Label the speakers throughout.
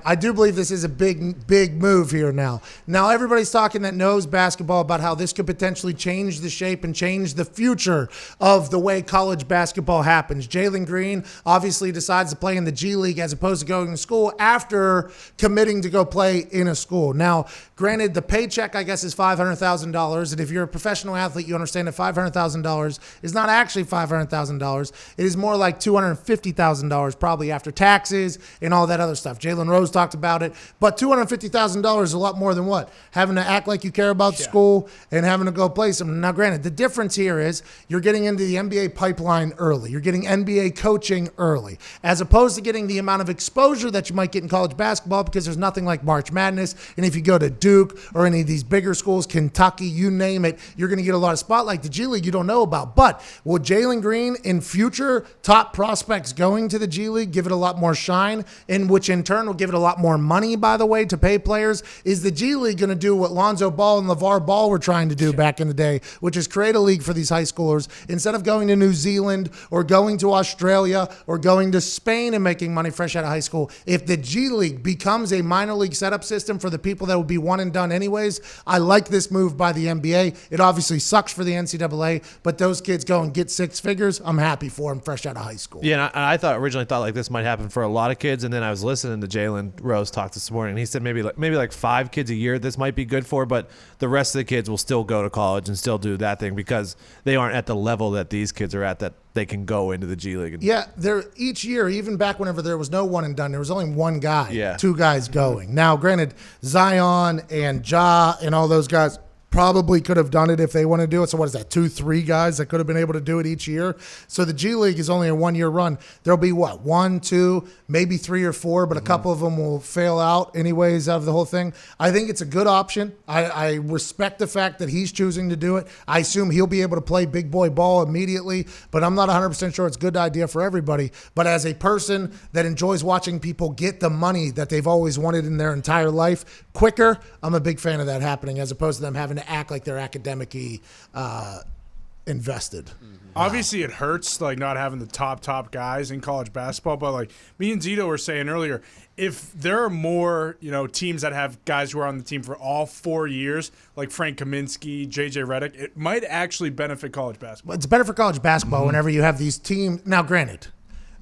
Speaker 1: I do believe this is a big move here now. Now, everybody's talking that knows basketball about how this could potentially change the shape and change the future of the way college basketball happens. Jalen Green obviously decides to play in the G League as opposed to going to school after committing to go play in a school. Now, granted, the paycheck, I guess, is $500,000. And if you're a professional athlete, you understand that $500,000 is not actually $500,000. It is more like $250,000 probably after taxes and all that other stuff. Jalen Rose talked about it, but $250,000 is a lot more than what? Having to act like you care about school and having to go play something. Now, granted, the difference here is you're getting into the NBA pipeline early. You're getting NBA coaching early, as opposed to getting the amount of exposure that you might get in college basketball because there's nothing like March Madness. And if you go to Duke or any of these bigger schools, Kentucky, you name it, you're going to get a lot of spotlight. The G League you don't know about. But will Jalen Green in future top prospects going to the G League give it a lot more shine, in which in turn will give it a lot more money, by the way, to pay players? Is the G League going to do what Lonzo Ball and LeVar Ball were trying to do back in the day, which is create a league for these high schoolers instead of going to New Zealand or going to Australia or going to Spain and making money fresh out of high school? If the G League becomes a minor league setup system for the people that will be one and done anyways, I like this move by the NBA. It obviously sucks for the NCAA, but those kids go and get six figures. I'm happy for them fresh out of high school.
Speaker 2: Yeah, and I originally thought like this might happen for a lot of kids, and then I was listening to Jalen Rose talk this morning, and he said maybe like 5 kids a year this might be good for, but the rest of the kids will still go to college and still do that thing because they aren't at the level that these kids are at that they can go into the G League.
Speaker 1: Yeah, each year, even back whenever there was no one and done, there was only one guy, 2 guys going. Now, granted, Zion and Ja and all those guys probably could have done it if they want to do it. So what is that, 2-3 guys that could have been able to do it each year? So the G League is only a 1-year run. There'll be 1, 2, maybe 3 or 4, but a couple of them will fail out anyways out of the whole thing. I think it's a good option. I respect the fact that he's choosing to do it. I assume he'll be able to play big boy ball immediately, but I'm not 100% sure it's a good idea for everybody. But as a person that enjoys watching people get the money that they've always wanted in their entire life quicker, I'm a big fan of that happening as opposed to them having to act like they're academically invested.
Speaker 3: Obviously, it hurts like not having the top guys in college basketball. But like me and Zito were saying earlier, if there are more teams that have guys who are on the team for all 4 years, like Frank Kaminsky, JJ Redick, it might actually benefit college basketball.
Speaker 1: It's better for college basketball whenever you have these teams. Now, granted,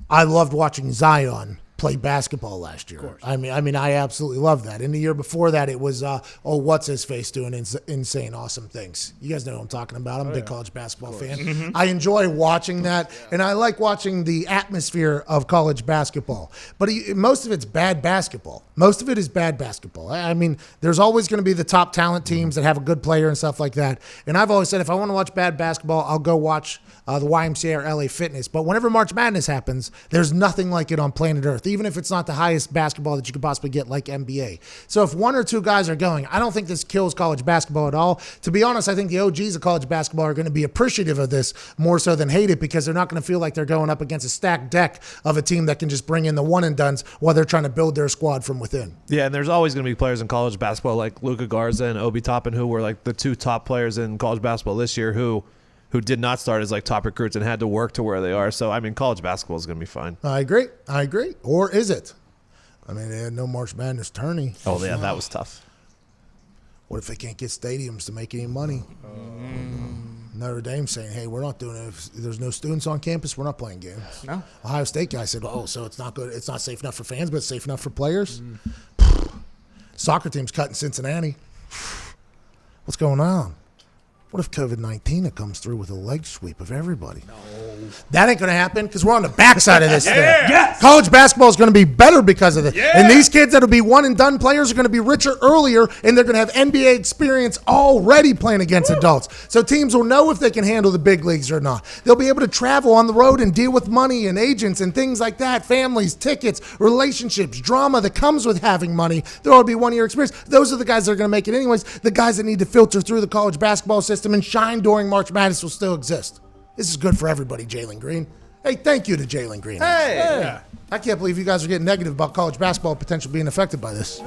Speaker 1: I loved watching Zion play basketball last year. I mean, I absolutely love that. And the year before that, it was, what's his face doing insane, awesome things. You guys know what I'm talking about. I'm a big college basketball fan. I enjoy watching that, and I like watching the atmosphere of college basketball. But most of it's bad basketball. Most of it is bad basketball. I mean, there's always going to be the top talent teams that have a good player and stuff like that. And I've always said if I want to watch bad basketball, I'll go watch the YMCA or LA Fitness. But whenever March Madness happens, there's nothing like it on planet Earth, even if it's not the highest basketball that you could possibly get like NBA. So if 1 or 2 guys are going, I don't think this kills college basketball at all. To be honest, I think the OGs of college basketball are going to be appreciative of this more so than hate it because they're not going to feel like they're going up against a stacked deck of a team that can just bring in the one-and-dones while they're trying to build their squad from within.
Speaker 2: Yeah, and there's always going to be players in college basketball like Luka Garza and Obi Toppin who were like the 2 top players in college basketball this year who did not start as like top recruits and had to work to where they are. So, I mean, college basketball is going to be fine.
Speaker 1: I agree. Or is it? I mean, they had no March Madness tourney.
Speaker 2: Oh, yeah, that was tough.
Speaker 1: What if they can't get stadiums to make any money? Notre Dame saying, hey, we're not doing it. If there's no students on campus, we're not playing games.
Speaker 4: No.
Speaker 1: Ohio State guy said, so it's not good. It's not safe enough for fans, but it's safe enough for players. Soccer team's cutting Cincinnati. What's going on? What if COVID-19 comes through with a leg sweep of everybody? No. That ain't going to happen because we're on the backside of this thing.
Speaker 4: Yes.
Speaker 1: College basketball is going to be better because of it. Yeah. And these kids that will be one-and-done players are going to be richer earlier, and they're going to have NBA experience already playing against adults. So teams will know if they can handle the big leagues or not. They'll be able to travel on the road and deal with money and agents and things like that, families, tickets, relationships, drama that comes with having money. There will be 1-year experience. Those are the guys that are going to make it anyways. The guys that need to filter through the college basketball system and shine during March Madness will still exist. This is good for everybody, Jalen Green. Hey, thank you to Jalen Green.
Speaker 4: Hey.
Speaker 1: I can't believe you guys are getting negative about college basketball potentially being affected by this.